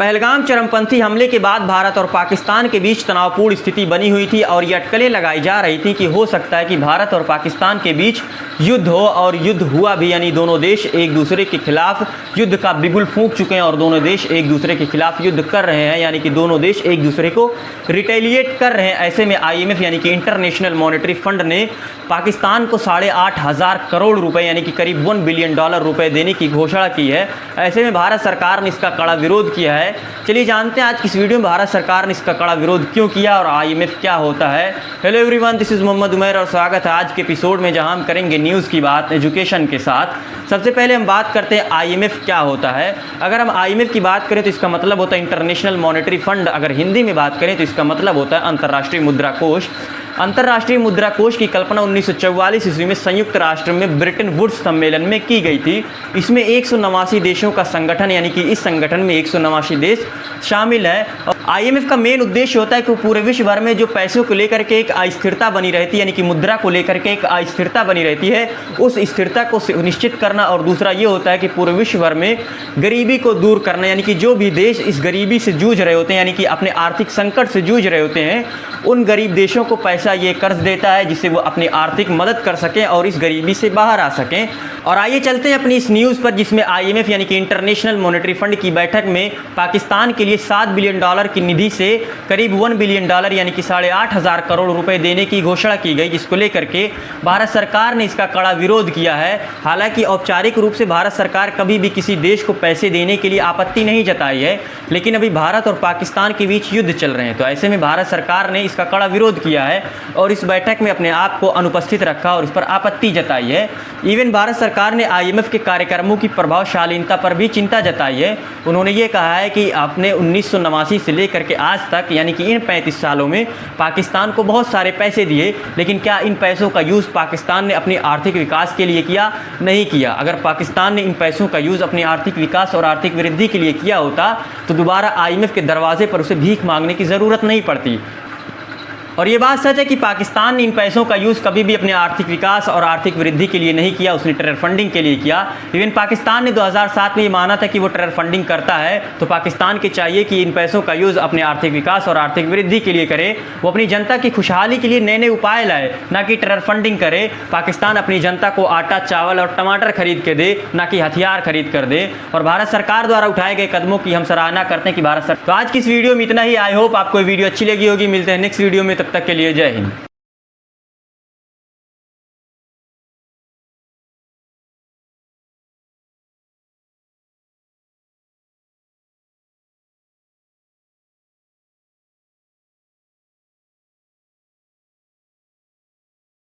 पहलगाम चरमपंथी हमले के बाद भारत और पाकिस्तान के बीच तनावपूर्ण स्थिति बनी हुई थी और ये अटकलें लगाई जा रही थी कि हो सकता है कि भारत और पाकिस्तान के बीच युद्ध हो, और युद्ध हुआ भी, यानी दोनों देश एक दूसरे के खिलाफ युद्ध का बिगुल फूंक चुके हैं और दोनों देश एक दूसरे के खिलाफ युद्ध कर रहे हैं, यानी कि दोनों देश एक दूसरे को रिटेलिएट कर रहे हैं। ऐसे में IMF यानी कि इंटरनेशनल मॉनेटरी फंड ने पाकिस्तान को 8,500 करोड़ रुपए यानी कि करीब $1 बिलियन रुपए देने की घोषणा की है। ऐसे में भारत सरकार ने इसका कड़ा विरोध किया है। चलिए जानते हैं आज की इस वीडियो में भारत सरकार ने इसका कड़ा विरोध क्यों किया और IMF क्या होता है। Hello everyone, this is Mohammad Umair और स्वागत है आज के एपिसोड में, जहां हम करेंगे न्यूज़ की बात एजुकेशन के साथ। सबसे पहले हम बात करते हैं IMF क्या होता है। अगर हम IMF की बात करें तो इसका मतलब होता है इंटरनेशनल मॉनेटरी फंड। अगर हिंदी में बात करें तो इसका मतलब होता है अंतर्राष्ट्रीय मुद्रा कोष। अंतर्राष्ट्रीय मुद्रा कोष की कल्पना 1944 ईस्वी में संयुक्त राष्ट्र में ब्रिटेन वुड्स सम्मेलन में की गई थी। इसमें 189 देशों का संगठन, यानी कि इस संगठन में 189 देश शामिल हैं। और IMF का मेन उद्देश्य होता है कि पूरे विश्व भर में जो पैसों को लेकर के एक अस्थिरता बनी रहती है, यानी कि मुद्रा को लेकर के एक अस्थिरता बनी रहती है, उस स्थिरता को सुनिश्चित करना। और दूसरा ये होता है कि पूरे विश्व भर में गरीबी को दूर करना, यानी कि जो भी देश इस गरीबी से जूझ रहे होते हैं, यानी कि अपने आर्थिक संकट से जूझ रहे होते हैं, उन गरीब देशों को पैसा ये कर्ज देता है जिससे वो अपनी आर्थिक मदद कर सकें और इस गरीबी से बाहर आ सकें। और आइए चलते हैं अपनी इस न्यूज़ पर, जिसमें IMF यानी कि इंटरनेशनल मॉनेटरी फंड की बैठक में पाकिस्तान के लिए $7 बिलियन की निधि से करीब $1 बिलियन यानी कि 8,500 करोड़ रुपए देने की घोषणा की गई, जिसको लेकर के भारत सरकार ने इसका कड़ा विरोध किया है। हालांकि औपचारिक रूप से भारत सरकार कभी भी किसी देश को पैसे देने के लिए आपत्ति नहीं जताई है, लेकिन अभी भारत और पाकिस्तान के बीच युद्ध चल रहे हैं, तो ऐसे में भारत सरकार ने इसका कड़ा विरोध किया है और इस बैठक में अपने आप को अनुपस्थित रखा और इस पर आपत्ति जताई है। इवन भारत सरकार ने IMF के कार्यक्रमों की प्रभावशालीता पर भी चिंता जताई है। उन्होंने ये कहा है कि आपने 1989 से लेकर के आज तक, यानी कि इन 35 सालों में पाकिस्तान को बहुत सारे पैसे दिए, लेकिन क्या इन पैसों का यूज़ पाकिस्तान ने अपनी आर्थिक विकास के लिए किया? नहीं किया। अगर पाकिस्तान ने इन पैसों का यूज़ अपनी आर्थिक विकास और आर्थिक वृद्धि के लिए किया होता तो दोबारा IMF के दरवाजे पर उसे भीख मांगने की ज़रूरत नहीं पड़ती। और ये बात सच है कि पाकिस्तान ने इन पैसों का यूज़ कभी भी अपने आर्थिक विकास और आर्थिक वृद्धि के लिए नहीं किया, उसने टेरर फंडिंग के लिए किया। इवन पाकिस्तान ने 2007 में ये माना था कि वो टेरर फंडिंग करता है, तो पाकिस्तान के चाहिए कि इन पैसों का यूज़ अपने आर्थिक विकास और आर्थिक वृद्धि के लिए करे। वो अपनी जनता की खुशहाली के लिए नए नए उपाय लाए, ना कि टेरर फंडिंग करे। पाकिस्तान अपनी जनता को आटा, चावल और टमाटर खरीद के दे, ना कि हथियार खरीद कर दे। और भारत सरकार द्वारा उठाए गए कदमों की हम सराहना करते हैं कि भारत सरकार। तो आज की इस वीडियो में इतना ही। आई होप आपको वीडियो अच्छी लगी होगी। मिलते हैं नेक्स्ट वीडियो में, तब तक के लिए जय हिंद।